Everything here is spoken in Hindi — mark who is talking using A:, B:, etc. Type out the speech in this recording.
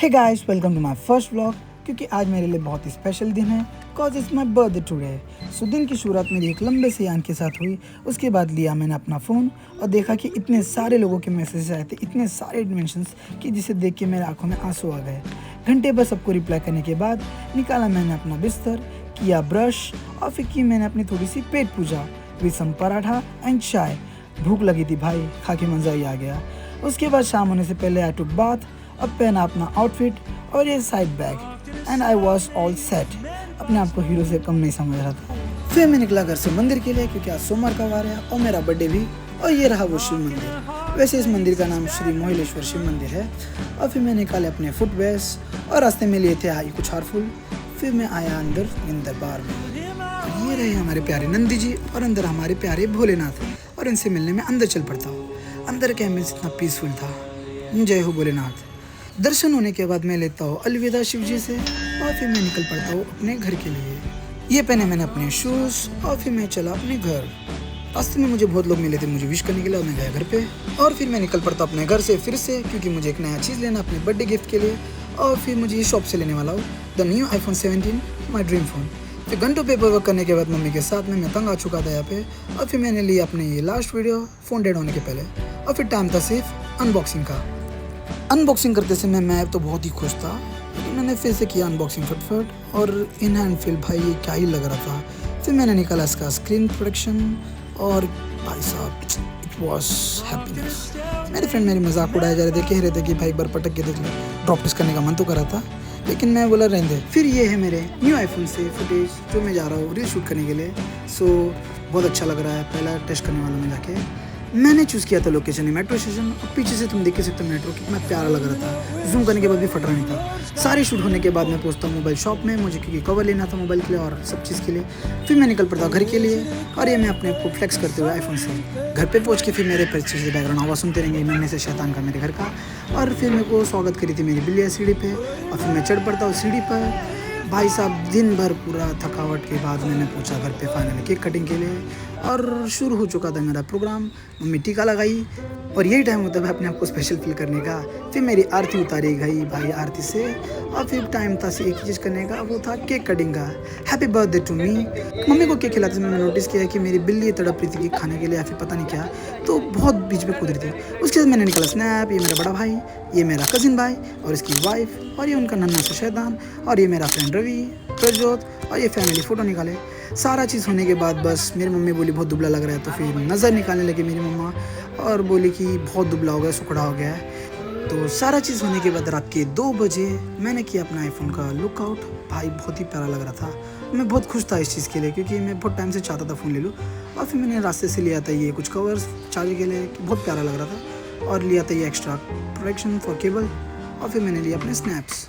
A: Hey guys, welcome to my first vlog. क्योंकि आज मेरे लिए बहुत ही स्पेशल दिन है, cause it's my birthday today. So दिन की शुरुआत मेरी एक लंबे से यान के साथ हुई। उसके बाद लिया मैंने अपना फ़ोन और देखा कि इतने सारे लोगों के मैसेज आए थे, इतने सारे डिमेंशंस कि जिसे देख के मेरे आंखों में आंसू आ गए। घंटे बस सबको रिप्लाई करने के बाद निकाला मैंने अपना बिस्तर, किया ब्रश और फिर की मैंने अपनी थोड़ी सी पेट पूजा विद सम पराठा एंड चाय। भूख लगी थी भाई, खा के मज़ा ही आ गया। उसके बाद शाम होने से पहले आई टुक बाथ, अब पहना अपना आउटफिट और ये side bag and I was all set. अपने आप को हीरो से कम नहीं समझ रहा था। फिर मैं निकला घर से मंदिर के लिए, क्योंकि आज सोमवार का वार है और मेरा बर्थडे भी। और ये रहा वो शिव मंदिर। वैसे इस मंदिर का नाम श्री मोहिलेश्वर शिव मंदिर है। और फिर मैं निकाले अपने फुटवेयर्स और रास्ते में लिए थे आई कुछ हारफुल। फिर मैं आया अंदर इन दरबार में। ये रहे हमारे प्यारे नंदी जी और अंदर हमारे प्यारे भोलेनाथ। और इनसे मिलने में अंदर चल पड़ता हूँ। अंदर का एम्बियंस इतना पीसफुल था। जय हो भोलेनाथ। दर्शन होने के बाद मैं लेता हूँ अलविदा शिव जी से और फिर मैं निकल पड़ता हूँ अपने घर के लिए। ये पहने मैंने अपने शूज़ और फिर मैं चला अपने घर। रास्ते में मुझे बहुत लोग मिले थे मुझे विश करने के लिए और मैं गया घर पे। और फिर मैं निकल पड़ता अपने घर से फिर से, क्योंकि मुझे एक नया चीज़ लेना अपने बर्थडे गिफ्ट के लिए। और फिर मुझे ये शॉप से लेने वाला हूँ the new iPhone 17, my dream phone. फिर घंटों पेपर वर्क करने के बाद मम्मी के साथ में मैं तंग आ चुका था यहाँ पे। और फिर मैंने लिया अपने ये लास्ट वीडियो फ़ोन डेड होने के पहले। और फिर टाइम था सिर्फ अनबॉक्सिंग का। अनबॉक्सिंग करते समय मैं तो बहुत ही खुश था, लेकिन मैंने फिर से किया अनबॉक्सिंग फटफट और इन हैंड फील भाई ये क्या ही लग रहा था। फिर मैंने निकाला इसका स्क्रीन प्रोटेक्शन और भाई साहब इट वॉज हैप्पीनेस। मेरे फ्रेंड मेरी मजाक उड़ाए जा रहे थे, कह रहे थे कि भाई एक बार पटक के देख ले। ड्रॉप टेस्ट करने का मन तो करा था, लेकिन मैं बोला रहने दे। फिर ये है मेरे न्यू iPhone से फुटेज जो मैं जा रहा हूँ रील शूट करने के लिए। सो बहुत अच्छा लग रहा है। पहला टेस्ट करने वाला में जाके मैंने चूज़ किया था लोकेशन मेट्रो स्टेशन। और पीछे से तुम देख सकते हो मेट्रो कितना प्यारा लग रहा था। जूम करने के बाद भी फट रहा नहीं था। सारे शूट होने के बाद मैं पहुंचता हूँ मोबाइल शॉप में, मुझे क्योंकि कवर लेना था मोबाइल के लिए और सब चीज़ के लिए। फिर मैं निकल पड़ता घर के लिए और ये मैं अपने को फ्लेक्स करते हुए iPhone से घर पे पहुँच के फिर मेरे पीछे से बैकग्राउंड आवाज़ सुनते रहेंगे नन्हे से शैतान का मेरे घर का। और फिर मेरे को स्वागत करी थी मेरी बिल्ली सीढ़ी पे। और फिर मैं चढ़ पड़ता हूँ सीढ़ी पर। भाई साहब दिन भर पूरा थकावट के बाद मैंने पूछा घर पे फाइनली केक कटिंग के लिए और शुरू हो चुका था मेरा प्रोग्राम। मम्मी टीका लगाई और यही टाइम होता है अपने आप को स्पेशल फील करने का। फिर मेरी आरती उतारी गई भाई आरती से। और फिर टाइम था एक ही चीज़ करने का, वो था केक कटिंग का। Happy birthday to me. Mummy को केक खिलाते समय मैंने नोटिस किया कि मेरी बिल्ली तड़प रही थी खाने के लिए या फिर पता नहीं क्या, तो बहुत बीच में कूद रही थी। उसके बाद मैंने निकाला स्नैप। ये मेरा बड़ा भाई, ये मेरा कजिन भाई और इसकी वाइफ और ये उनका नन्हा सा शैतान और ये मेरा फ्रेंड रवि प्रजोत और ये फैमिली फ़ोटो निकाले। सारा चीज़ होने के बाद बस मेरी मम्मी बोली बहुत दुबला लग रहा है, तो फिर नज़र निकालने लगी मेरी मम्मा और बोली कि बहुत दुबला हो गया, सुखड़ा हो गया है। तो सारा चीज़ होने के बाद रात के 2 बजे मैंने किया अपना iPhone का लुकआउट। भाई बहुत ही प्यारा लग रहा था। मैं बहुत खुश था इस चीज़ के लिए, क्योंकि मैं बहुत टाइम से चाहता था फ़ोन ले लूँ। और फिर मैंने रास्ते से लिया था ये कुछ कवर्स चार्ज के लिए, बहुत प्यारा लग रहा था। और लिया था ये एक्स्ट्रा प्रोटेक्शन फॉर केबल। और फिर मैंने लिया अपने स्नैप्स।